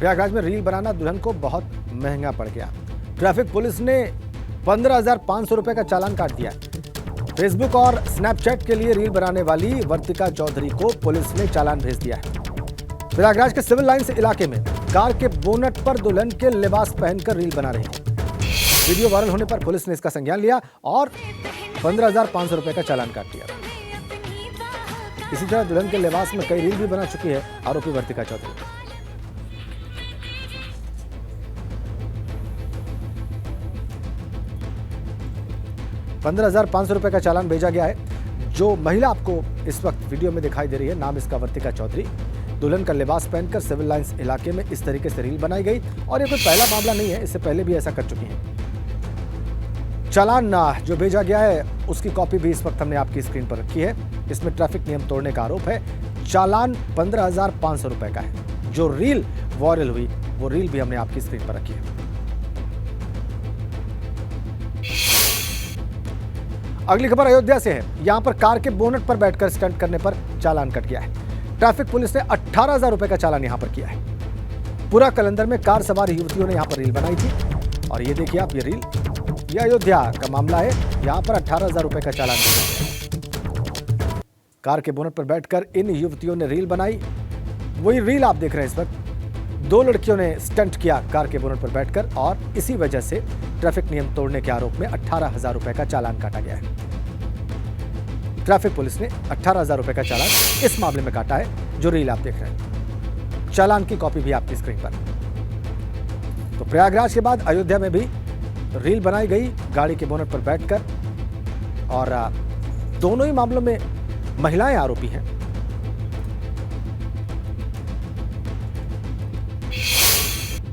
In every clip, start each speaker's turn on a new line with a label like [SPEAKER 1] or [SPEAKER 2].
[SPEAKER 1] प्रयागराज में रील बनाना दुल्हन को बहुत महंगा पड़ गया। ट्रैफिक पुलिस ने 15,500 रुपए का चालान काट दिया। फेसबुक और स्नैपचैट के लिए रील बनाने वाली वर्तिका चौधरी को पुलिस ने चालान भेज दिया है। प्रयागराज के सिविल लाइंस इलाके में कार के बोनट पर दुल्हन के लिबास पहनकर रील बना रही थी। वीडियो वायरल होने पर पुलिस ने इसका संज्ञान लिया और 15,500 रुपए का चालान काट दिया। इसी तरह दुल्हन के लिबास में कई रील भी बना चुकी है आरोपी वर्तिका चौधरी। 15,500 रुपए का चालान भेजा गया है। जो महिला आपको इस वक्त वीडियो में दिखाई दे रही है, नाम इसका वर्तिका चौधरी, दुल्हन का लिबास पहनकर सिविल लाइंस इलाके में इस तरीके से रील बनाई गई और ये कोई पहला मामला नहीं है, इससे पहले भी ऐसा कर चुकी हैं। चालान जो भेजा गया है उसकी कॉपी भी इस वक्त हमने आपकी स्क्रीन पर रखी है। इसमें ट्रैफिक नियम तोड़ने का आरोप है। चालान 15,500 रुपए का है। जो रील वायरल हुई वो रील भी हमने आपकी स्क्रीन पर रखी है। अगली खबर अयोध्या से है। यहां पर कार के बोनट पर बैठकर स्टंट करने पर चालान कट गया है। ट्रैफिक पुलिस ने 18,000 रुपए का चालान यहां पर किया है। पूरा कलंदर में कार सवार युवतियों ने यहां पर रील बनाई थी और ये देखिए आप, ये रील, ये अयोध्या का मामला है। यहां पर 18,000 रुपए का चालान दिया गया। कार के बोनट पर बैठकर इन युवतियों ने रील बनाई। वही रील आप देख रहे हैं इस वक्त। दो लड़कियों ने स्टंट किया कार के बोनट पर बैठकर और इसी वजह से ट्रैफिक नियम तोड़ने के आरोप में 18,000 रुपए का चालान काटा गया है। ट्रैफिक पुलिस ने 18,000 रुपए का चालान इस मामले में काटा है। जो रील आप देख रहे हैं, चालान की कॉपी भी आपकी स्क्रीन पर। तो प्रयागराज के बाद अयोध्या में भी रील बनाई गई गाड़ी के बोनट पर बैठकर और दोनों ही मामलों में महिलाएं आरोपी हैं।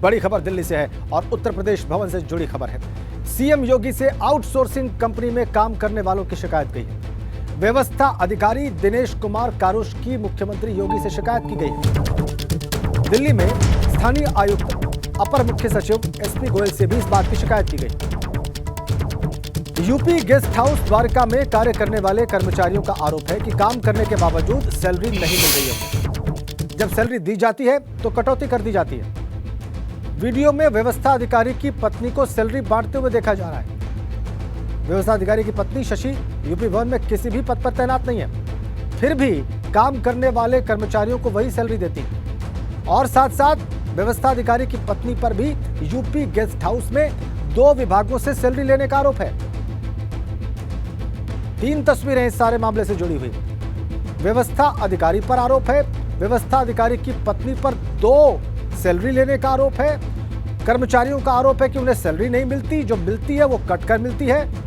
[SPEAKER 1] बड़ी खबर दिल्ली से है और उत्तर प्रदेश भवन से जुड़ी खबर है। सीएम योगी से आउटसोर्सिंग कंपनी में काम करने वालों की शिकायत गई है। व्यवस्था अधिकारी दिनेश कुमार कारुश की मुख्यमंत्री योगी से शिकायत की गई है। दिल्ली में स्थानीय आयुक्त, अपर मुख्य सचिव एसपी गोयल से भी इस बात की शिकायत की गई। यूपी गेस्ट हाउस द्वारका में कार्य करने वाले कर्मचारियों का आरोप है कि काम करने के बावजूद सैलरी नहीं मिल रही है। जब सैलरी दी जाती है तो कटौती कर दी जाती है। वीडियो में व्यवस्था अधिकारी की पत्नी को सैलरी बांटते हुए देखा जा रहा है। व्यवस्था अधिकारी की पत्नी शशि यूपी भवन में किसी भी पद पर तैनात नहीं है, फिर भी काम करने वाले कर्मचारियों को वही सैलरी देती है। और साथ साथ व्यवस्था अधिकारी की पत्नी पर भी यूपी गेस्ट हाउस में 2 विभागों से सैलरी लेने का आरोप है। 3 तस्वीरें इस सारे मामले से जुड़ी हुई। व्यवस्था अधिकारी पर आरोप है, व्यवस्था अधिकारी की पत्नी पर 2 सैलरी लेने का आरोप है। कर्मचारियों का आरोप है कि उन्हें सैलरी नहीं मिलती, जो मिलती है वो कट कर मिलती है।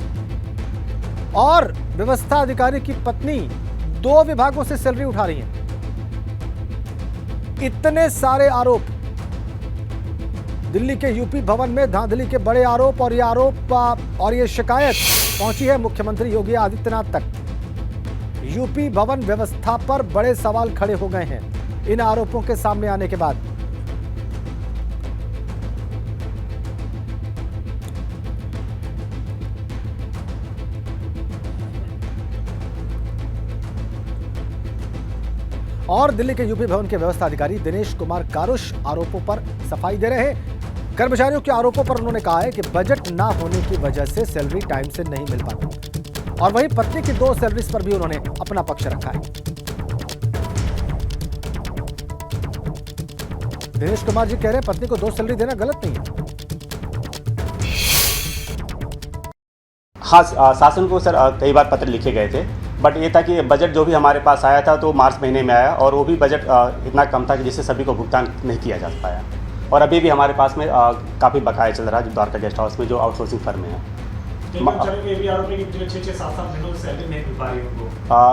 [SPEAKER 1] और व्यवस्था अधिकारी की पत्नी 2 विभागों से सैलरी उठा रही है। इतने सारे आरोप, दिल्ली के यूपी भवन में धांधली के बड़े आरोप, और ये शिकायत पहुंची है मुख्यमंत्री योगी आदित्यनाथ तक। यूपी भवन व्यवस्था पर बड़े सवाल खड़े हो गए हैं इन आरोपों के सामने आने के बाद। और दिल्ली के यूपी भवन के व्यवस्था अधिकारी दिनेश कुमार कारुश आरोपों पर सफाई दे रहे हैं। कर्मचारियों के आरोपों पर उन्होंने कहा है कि बजट ना होने की वजह से सैलरी टाइम से नहीं मिल पाती। और वहीं पत्नी की 2 सैलरीज पर भी उन्होंने अपना पक्ष रखा है। दिनेश कुमार जी कह रहे हैं पत्नी को 2 सैलरी देना गलत नहीं है।
[SPEAKER 2] हाँ, शासन को सर कई बार पत्र लिखे गए थे, बट ये था कि बजट जो भी हमारे पास आया था तो मार्च महीने में आया और वो भी बजट इतना कम था कि जिससे सभी को भुगतान नहीं किया जा पाया। और अभी भी हमारे पास में काफ़ी बकाया चल रहा है द्वारका गेस्ट हाउस में, जो आउटसोर्सिंग फर्म है।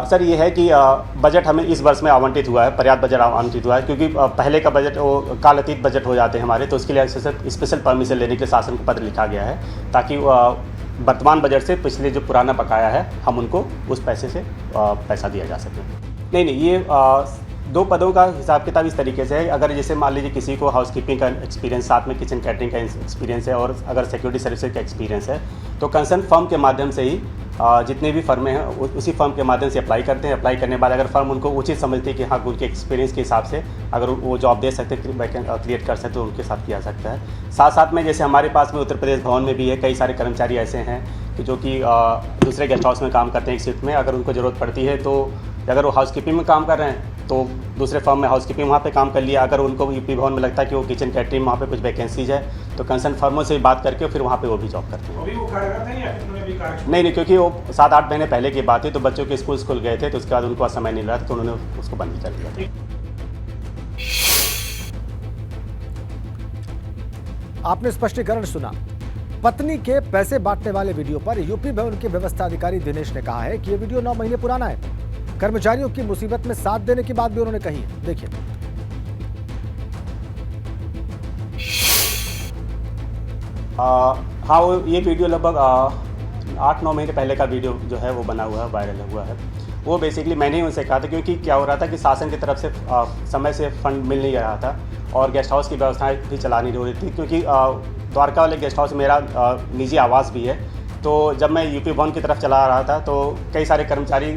[SPEAKER 2] सर ये है कि बजट हमें इस वर्ष में आवंटित हुआ है, पर्याप्त बजट आवंटित हुआ है, क्योंकि पहले का बजट वो कालातीत बजट हो जाते हैं हमारे, तो उसके लिए स्पेशल परमिशन लेने के लिए शासन को पत्र लिखा गया है ताकि वर्तमान बजट से पिछले जो पुराना बकाया है हम उनको उस पैसे से पैसा दिया जा सके। नहीं, ये 2 पदों का हिसाब किताब इस तरीके से है। अगर जैसे मान लीजिए किसी को हाउसकीपिंग का एक्सपीरियंस, साथ में किचन कैटरिंग का एक्सपीरियंस है और अगर सिक्योरिटी सर्विसेज का एक्सपीरियंस है, तो कंसर्न फर्म के माध्यम से ही जितने भी फर्में हैं उसी फर्म के माध्यम से अप्लाई करते हैं। अप्लाई करने के बाद अगर फर्म उनको उचित समझती है कि हाँ उनके एक्सपीरियंस के हिसाब से अगर वो जॉब दे सकते वैकेंट क्रिएट कर सकते तो उनके साथ किया सकता है। साथ साथ में जैसे हमारे पास में उत्तर प्रदेश भवन में भी है, कई सारे कर्मचारी ऐसे हैं कि जो कि दूसरे गेस्ट हाउस में काम करते हैं एक शिफ्ट में। अगर उनको ज़रूरत पड़ती है तो अगर वो हाउसकीपिंग में काम कर रहे हैं तो दूसरे फर्म में हाउसकीपिंग वहाँ पे काम कर लिया। अगर उनको यूपी भवन में लगता है कि वो किचन कैटरिंग वहाँ पे कुछ वैकेंसीज है तो कंसर्न फर्मों से बात करके फिर वहाँ पे वो भी जॉब करते हैं।
[SPEAKER 3] अभी वो कार्यरत हैं या उन्होंने भी कार्य
[SPEAKER 2] नहीं, क्योंकि वो 7-8 महीने पहले की बात थी तो बच्चों के स्कूल गए थे तो उसके बाद उनको समय नहीं लगा तो उन्होंने उसको बंद कर दिया।
[SPEAKER 1] आपने स्पष्टीकरण सुना। पत्नी के पैसे बांटने वाले वीडियो पर यूपी भवन के व्यवस्था अधिकारी दिनेश ने कहा है कि यह वीडियो 9 महीने पुराना है। कर्मचारियों की मुसीबत में साथ देने की बात भी उन्होंने कही है। देखिए।
[SPEAKER 2] हाँ, वो ये वीडियो लगभग 8-9 महीने पहले का वीडियो जो है वो बना हुआ है, वायरल हुआ है। वो बेसिकली मैंने ही उनसे कहा था क्योंकि क्या हो रहा था कि शासन की तरफ से समय से फंड मिल नहीं रहा था और गेस्ट हाउस की व्यवस्थाएं भी चलानी हो रही थी क्योंकि द्वारका वाले गेस्ट हाउस मेरा निजी आवास भी है। तो जब मैं यूपी भवन की तरफ चला रहा था तो कई सारे कर्मचारी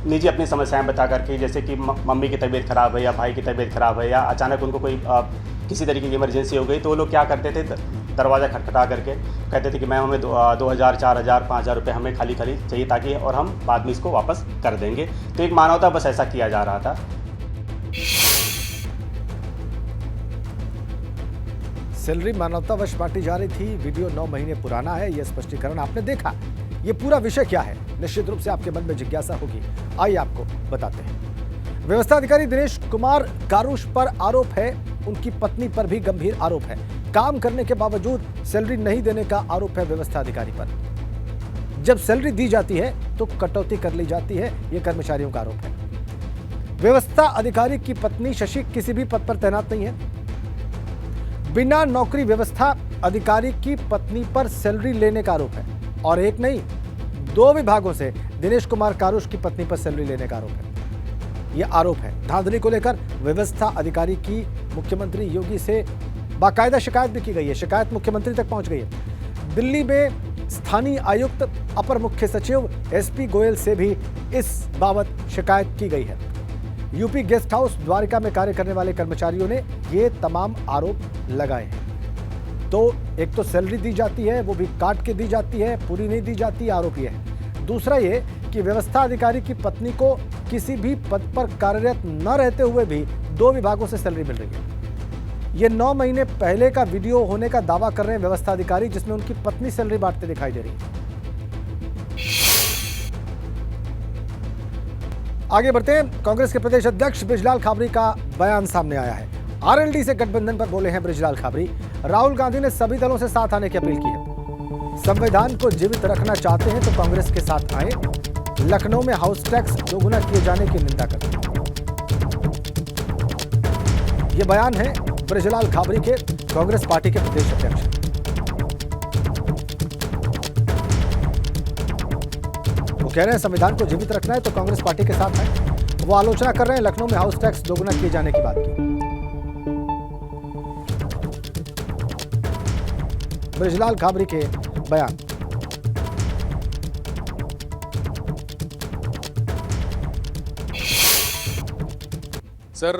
[SPEAKER 2] निजी अपनी समस्याएं बता करके, जैसे कि मम्मी की तबीयत ख़राब है या भाई की तबीयत ख़राब है या अचानक उनको कोई किसी तरीके की इमरजेंसी हो गई तो वो लोग क्या करते थे, दरवाज़ा खटखटा करके कहते थे कि मैम हमें 2000, 4000, 5000 रुपये हमें खाली चाहिए ताकि और हम बाद में इसको वापस कर देंगे। तो एक मानवता बस ऐसा किया जा रहा था।
[SPEAKER 1] सैलरी मानवतावश बांटी जा रही थी। वीडियो 9 महीने पुराना है। यह स्पष्टीकरण आपने देखा। ये पूरा विषय क्या है, निश्चित रूप से आपके मन में जिज्ञासा होगी। आइए आपको बताते हैं। व्यवस्था अधिकारी दिनेश कुमार कारुश पर आरोप है, उनकी पत्नी पर भी गंभीर आरोप है। काम करने के बावजूद सैलरी नहीं देने का आरोप है व्यवस्था अधिकारी पर। जब सैलरी दी जाती है तो कटौती कर ली जाती है, यह कर्मचारियों का आरोप है। व्यवस्था अधिकारी की पत्नी शशि किसी भी पद पर तैनात नहीं है। बिना नौकरी व्यवस्था अधिकारी की पत्नी पर सैलरी लेने का आरोप है और एक नहीं 2 विभागों से दिनेश कुमार कारुश की पत्नी पर सैलरी लेने का आरोप है। यह आरोप है। धांधली को लेकर व्यवस्था अधिकारी की मुख्यमंत्री योगी से बाकायदा शिकायत भी की गई है। शिकायत मुख्यमंत्री तक पहुंच गई है। दिल्ली में स्थानीय आयुक्त, अपर मुख्य सचिव एसपी गोयल से भी इस बाबत शिकायत की गई है। यूपी गेस्ट हाउस द्वारिका में कार्य करने वाले कर्मचारियों ने ये तमाम आरोप लगाए हैं। तो एक तो सैलरी दी जाती है, वो भी काट के दी जाती है, पूरी नहीं दी जाती, आरोप ये है। दूसरा ये कि व्यवस्था अधिकारी की पत्नी को किसी भी पद पर कार्यरत न रहते हुए भी 2 विभागों से सैलरी मिल रही है। ये 9 महीने पहले का वीडियो होने का दावा कर रहे हैं व्यवस्था अधिकारी, जिसमें उनकी पत्नी सैलरी बांटते दिखाई दे रही है। आगे बढ़ते हैं। कांग्रेस के प्रदेश अध्यक्ष बृजलाल खाबरी का बयान सामने आया है। आरएलडी से गठबंधन पर बोले हैं बृजलाल खाबरी। राहुल गांधी ने सभी दलों से साथ आने की अपील की है। संविधान को जीवित रखना चाहते हैं तो कांग्रेस के साथ आए। लखनऊ में हाउस टैक्स दोगुना किए जाने की निंदा करते हैं। यह बयान है बृजलाल खाबरी के, कांग्रेस पार्टी के प्रदेश अध्यक्ष। वो कह रहे हैं संविधान को जीवित रखना है तो कांग्रेस पार्टी के साथ है। वो आलोचना कर रहे हैं लखनऊ में हाउस टैक्स दोगुना किए जाने की बात की। बृजलाल खाबरी के बयान।
[SPEAKER 4] सर,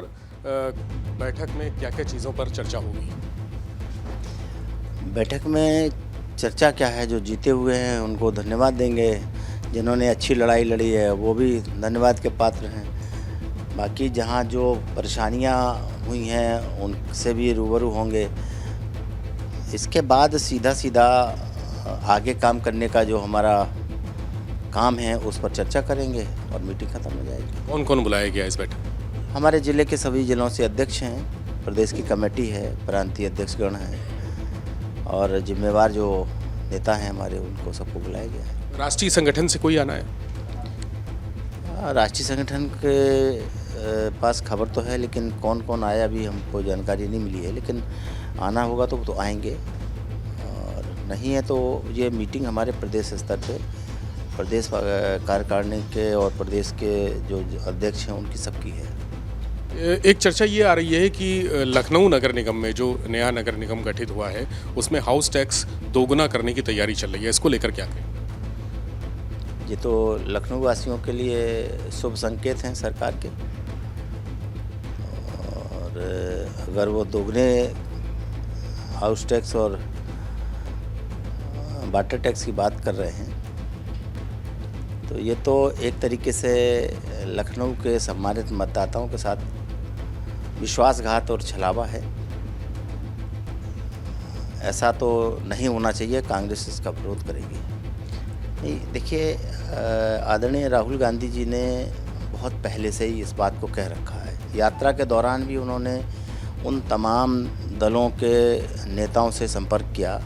[SPEAKER 4] बैठक में क्या क्या चीज़ों पर चर्चा होगी?
[SPEAKER 5] बैठक में चर्चा क्या है, जो जीते हुए हैं उनको धन्यवाद देंगे, जिन्होंने अच्छी लड़ाई लड़ी है वो भी धन्यवाद के पात्र हैं। बाकी जहां जो परेशानियां हुई हैं उनसे भी रूबरू होंगे। इसके बाद सीधा आगे काम करने का जो हमारा काम है उस पर चर्चा करेंगे और मीटिंग खत्म हो जाएगी।
[SPEAKER 4] कौन कौन बुलाया गया इस बैठक?
[SPEAKER 5] हमारे ज़िले के सभी जिलों से अध्यक्ष हैं, प्रदेश की कमेटी है, प्रांतीय अध्यक्षगण हैं और जिम्मेवार जो नेता हैं हमारे उनको सबको बुलाया गया है।
[SPEAKER 4] राष्ट्रीय संगठन से कोई आना है?
[SPEAKER 5] राष्ट्रीय संगठन के पास खबर तो है लेकिन कौन कौन आया अभी हमको जानकारी नहीं मिली है, लेकिन आना होगा तो आएंगे और नहीं है तो ये मीटिंग हमारे प्रदेश स्तर पे प्रदेश कार्यकारिणी के और प्रदेश के जो अध्यक्ष हैं उनकी सबकी है।
[SPEAKER 4] एक चर्चा ये आ रही है कि लखनऊ नगर निगम में जो नया नगर निगम गठित हुआ है उसमें हाउस टैक्स दोगुना करने की तैयारी चल रही है, इसको लेकर क्या कहें?
[SPEAKER 5] ये तो लखनऊ वासियों के लिए शुभ संकेत हैं सरकार के। और अगर वो दोगुने हाउस टैक्स और वाटर टैक्स की बात कर रहे हैं तो ये तो एक तरीके से लखनऊ के सम्मानित मतदाताओं के साथ विश्वासघात और छलावा है। ऐसा तो नहीं होना चाहिए, कांग्रेस इसका विरोध करेगी। नहीं, देखिए आदरणीय राहुल गांधी जी ने बहुत पहले से ही इस बात को कह रखा है। यात्रा के दौरान भी उन्होंने उन तमाम दलों के नेताओं से संपर्क किया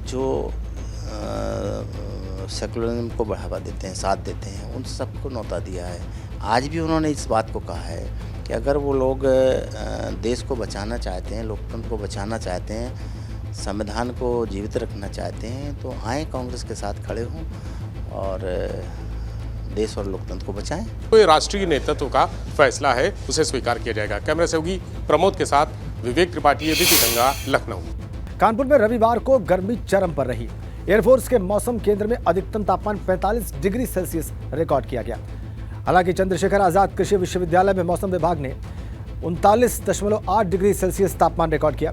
[SPEAKER 5] जो सेकुलरिज्म को बढ़ावा देते हैं, साथ देते हैं, उन सबको न्योता दिया है। आज भी उन्होंने इस बात को कहा है कि अगर वो लोग देश को बचाना चाहते हैं, लोकतंत्र को बचाना चाहते हैं, संविधान को जीवित रखना चाहते हैं तो आए कांग्रेस के साथ खड़े हों और देश और लोकतंत्र को बचाएं।
[SPEAKER 4] तो ये राष्ट्रीय नेतृत्व का फैसला है, उसे स्वीकार किया जाएगा। कैमरा सहयोगी प्रमोद के साथ विवेक त्रिपाठी, एबीपी गंगा, लखनऊ।
[SPEAKER 1] कानपुर में रविवार को गर्मी चरम पर रही। एयरफोर्स के मौसम केंद्र में अधिकतम तापमान 45 डिग्री सेल्सियस रिकॉर्ड किया गया। हालांकि चंद्रशेखर आजाद कृषि विश्वविद्यालय में मौसम विभाग ने 39.8 डिग्री सेल्सियस तापमान रिकॉर्ड किया।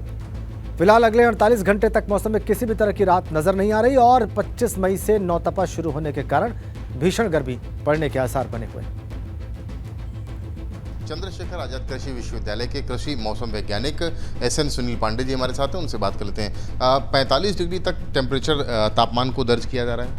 [SPEAKER 1] फिलहाल अगले 48 घंटे तक मौसम में किसी भी तरह की राहत नजर नहीं आ रही और 25 मई से नौतपा शुरू होने के कारण भीषण गर्मी पड़ने के आसार बने हुए।
[SPEAKER 6] चंद्रशेखर आजाद कृषि विश्वविद्यालय के कृषि मौसम वैज्ञानिक SN सुनील पांडे जी हमारे साथ हैं, उनसे बात कर लेते हैं। 45 डिग्री तक टेम्परेचर तापमान को दर्ज किया जा रहा है।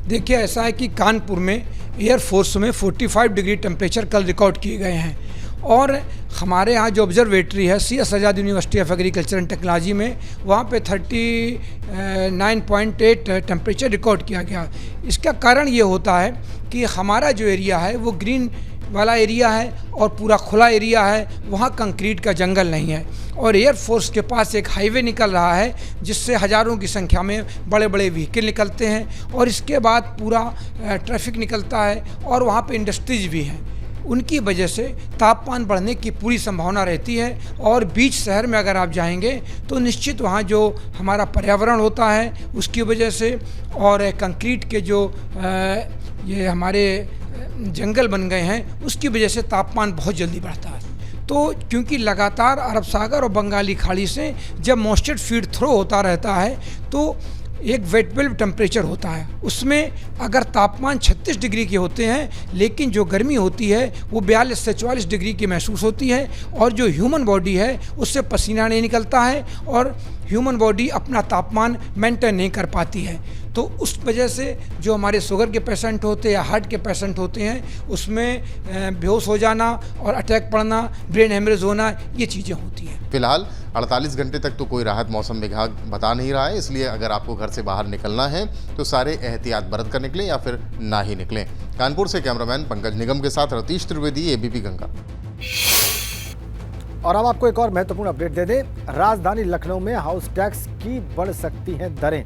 [SPEAKER 3] देखिए, ऐसा है कि कानपुर में एयरफोर्स में 45 डिग्री टेम्परेचर कल रिकॉर्ड किए गए हैं और हमारे यहाँ जो ऑब्जर्वेटरी है CS Azad university of agriculture and technology में, वहाँ पे 39.8 टेम्परेचर रिकॉर्ड किया गया। इसका कारण ये होता है कि हमारा जो एरिया है वो ग्रीन वाला एरिया है और पूरा खुला एरिया है, वहाँ कंक्रीट का जंगल नहीं है और एयरफोर्स के पास एक हाईवे निकल रहा है जिससे हज़ारों की संख्या में बड़े बड़े व्हीकल निकलते हैं और इसके बाद पूरा ट्रैफिक निकलता है और वहाँ पे इंडस्ट्रीज भी हैं। उनकी वजह से तापमान बढ़ने की पूरी संभावना रहती है और बीच शहर में अगर आप जाएंगे तो निश्चित वहाँ जो हमारा पर्यावरण होता है उसकी वजह से और कंक्रीट के जो ये हमारे जंगल बन गए हैं उसकी वजह से तापमान बहुत जल्दी बढ़ता है। तो क्योंकि लगातार अरब सागर और बंगाली खाड़ी से जब मॉइस्चर फीड थ्रो होता रहता है तो एक वेट बल्ब टेम्परेचर होता है, उसमें अगर तापमान 36 डिग्री के होते हैं लेकिन जो गर्मी होती है वो 42 से 44 डिग्री की महसूस होती है और जो ह्यूमन बॉडी है उससे पसीना नहीं निकलता है और ह्यूमन बॉडी अपना तापमान मेंटेन नहीं कर पाती है। तो उस वजह से जो हमारे शुगर के पेशेंट होते हैं या हार्ट के पेशेंट होते हैं उसमें बेहोश हो जाना और अटैक पड़ना, ब्रेन हेमरेज होना, ये चीज़ें होती हैं।
[SPEAKER 6] फिलहाल 48 घंटे तक तो कोई राहत मौसम विभाग बता नहीं रहा है, इसलिए अगर आपको घर से बाहर निकलना है तो सारे एहतियात बरत कर निकलें या फिर ना ही निकलें। कानपुर से कैमरामैन पंकज निगम के साथ रतीश त्रिवेदी, एबीपी गंगा।
[SPEAKER 1] और अब आपको एक और महत्वपूर्ण अपडेट दे दें। राजधानी लखनऊ में हाउस टैक्स की बढ़ सकती हैं दरें,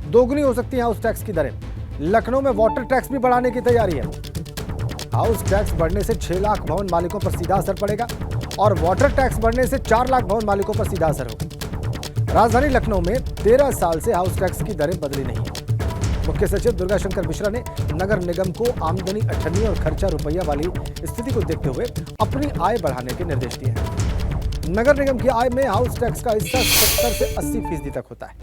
[SPEAKER 1] दोगुनी हो सकती है हाउस टैक्स की दरें। लखनऊ में वाटर टैक्स भी बढ़ाने की तैयारी है। हाउस टैक्स बढ़ने से 6 लाख भवन मालिकों पर सीधा असर पड़ेगा और वाटर टैक्स बढ़ने से 4 लाख भवन मालिकों पर सीधा असर होगा। राजधानी लखनऊ में 13 साल से हाउस टैक्स की दरें बदली नहीं है। मुख्य सचिव दुर्गा शंकर मिश्रा ने नगर निगम को आमदनी अठन्नी और खर्चा रुपया वाली स्थिति को देखते हुए अपनी आय बढ़ाने के निर्देश दिए हैं। नगर निगम की आय में हाउस टैक्स का हिस्सा 70 से 80% तक होता है।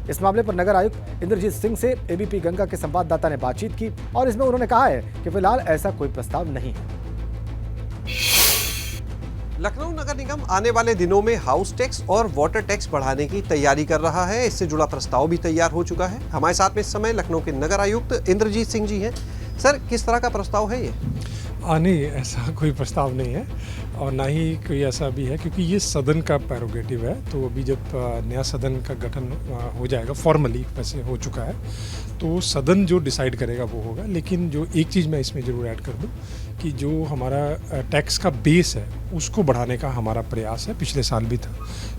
[SPEAKER 1] इस मामले पर नगर आयुक्त इंद्रजीत सिंह से एबीपी गंगा के संवाददाता ने बातचीत की और इसमें उन्होंने कहा है कि फिलहाल ऐसा कोई प्रस्ताव नहीं है।
[SPEAKER 7] लखनऊ नगर निगम आने वाले दिनों में हाउस टैक्स और वाटर टैक्स बढ़ाने की तैयारी कर रहा है। इससे जुड़ा प्रस्ताव भी तैयार हो चुका है। हमारे साथ में इस समय लखनऊ के नगर आयुक्त इंद्रजीत सिंह जी हैं। सर, किस तरह का प्रस्ताव है ये?
[SPEAKER 8] नहीं, ऐसा कोई प्रस्ताव नहीं है और ना ही कोई ऐसा भी है क्योंकि ये सदन का प्रेरोगेटिव है। तो अभी जब नया सदन का गठन हो जाएगा, फॉर्मली वैसे हो चुका है, तो सदन जो डिसाइड करेगा वो होगा। लेकिन जो एक चीज़ मैं इसमें ज़रूर ऐड कर दूं कि जो हमारा टैक्स का बेस है उसको बढ़ाने का हमारा प्रयास है। पिछले साल भी था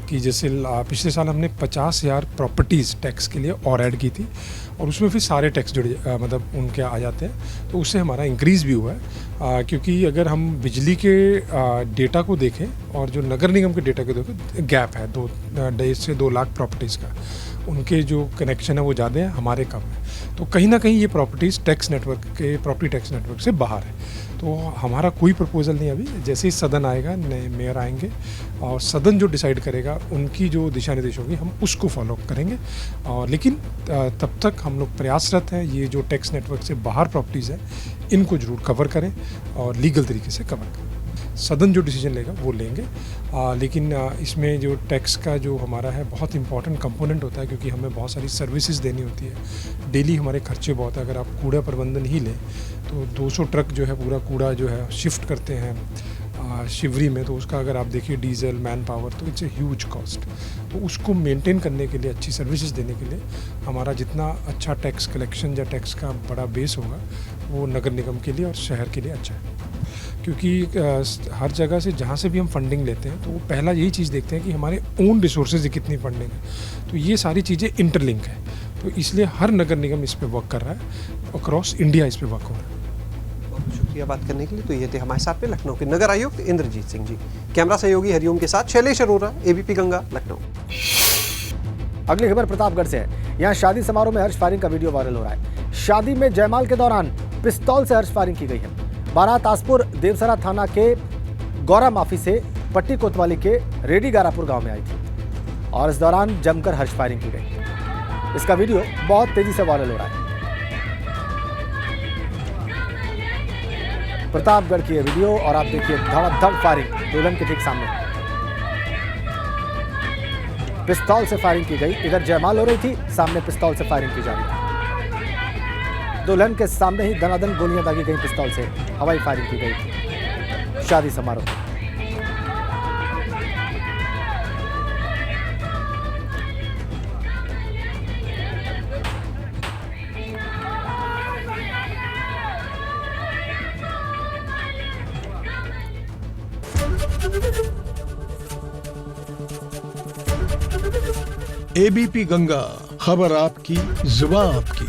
[SPEAKER 8] कि जैसे पिछले साल हमने 50,000 प्रॉपर्टीज़ टैक्स के लिए और ऐड की थी और उसमें फिर सारे टैक्स जुड़ मतलब उनके आ जाते हैं, तो उससे हमारा इंक्रीज़ भी हुआ है। क्योंकि अगर हम बिजली के डेटा को देखें और जो नगर निगम के डेटा को देखें, गैप है 2 लाख प्रॉपर्टीज़ का, उनके जो कनेक्शन है वो ज़्यादा है, हमारे कम है। तो कहीं ना कहीं ये प्रॉपर्टीज़ टैक्स नेटवर्क के प्रॉपर्टी टैक्स नेटवर्क से बाहर है। तो हमारा कोई प्रपोजल नहीं अभी, जैसे ही सदन आएगा, नए मेयर आएंगे और सदन जो डिसाइड करेगा उनकी जो दिशा निर्देश होगी हम उसको फॉलो करेंगे। और लेकिन तब तक हम लोग प्रयासरत हैं ये जो टैक्स नेटवर्क से बाहर प्रॉपर्टीज़ है इनको जरूर कवर करें और लीगल तरीके से कवर करें। सदन जो डिसीजन लेगा वो लेंगे, लेकिन इसमें जो टैक्स का जो हमारा है बहुत इंपॉर्टेंट कंपोनेंट होता है, क्योंकि हमें बहुत सारी सर्विसेज देनी होती है। डेली हमारे खर्चे बहुत है। अगर आप कूड़ा प्रबंधन ही लें तो 200 ट्रक जो है पूरा कूड़ा जो है शिफ्ट करते हैं शिवरी में, तो उसका अगर आप देखिए डीजल, मैन पावर, तो इट्स ए ह्यूज कॉस्ट। तो उसको मेंटेन करने के लिए, अच्छी सर्विसेज देने के लिए हमारा जितना अच्छा टैक्स कलेक्शन या टैक्स का बड़ा बेस होगा वो नगर निगम के लिए और शहर के लिए अच्छा है। क्योंकि हर जगह से जहाँ से भी हम फंडिंग लेते हैं तो वो पहला यही चीज़ देखते हैं कि हमारे ओन रिसोर्सेज कितनी फंडिंग है। तो ये सारी चीज़ें इंटरलिंक है, तो इसलिए हर नगर निगम इस पे वर्क कर रहा है, अक्रॉस इंडिया इस पे वर्क हो रहा है।
[SPEAKER 7] बहुत शुक्रिया बात करने के लिए। तो ये थे हमारे साथ में लखनऊ के नगर आयुक्त इंद्रजीत सिंह जी। कैमरा सहयोगी हरिओम के साथ शैलेश अरोरा, एबीपी गंगा, लखनऊ।
[SPEAKER 1] अगली खबर प्रतापगढ़ से है। यहाँ शादी समारोह में हर्ष फायरिंग का वीडियो वायरल हो रहा है। शादी में जयमाल के दौरान पिस्तौल से हर्ष फायरिंग की गई है। बारात आसपुर देवसरा थाना के गौरा माफी से पट्टी कोतवाली के रेडी गारापुर गांव में आई थी और इस दौरान जमकर हर्ष फायरिंग की गई। इसका वीडियो बहुत तेजी से वायरल हो रहा है। प्रतापगढ़ की ये वीडियो और आप देखिए धड़ाधड़ फायरिंग दुल्हन के ठीक सामने। पिस्तौल से फायरिंग की गई। इधर जयमाल हो रही थी, सामने पिस्तौल से फायरिंग की जा रही थी। दुल्हन के सामने ही दनादन गोलियां दागी गई, पिस्तौल से हवाई फायरिंग की गई शादी समारोह।
[SPEAKER 9] एबीपी गंगा, खबर आपकी, जुबान आपकी।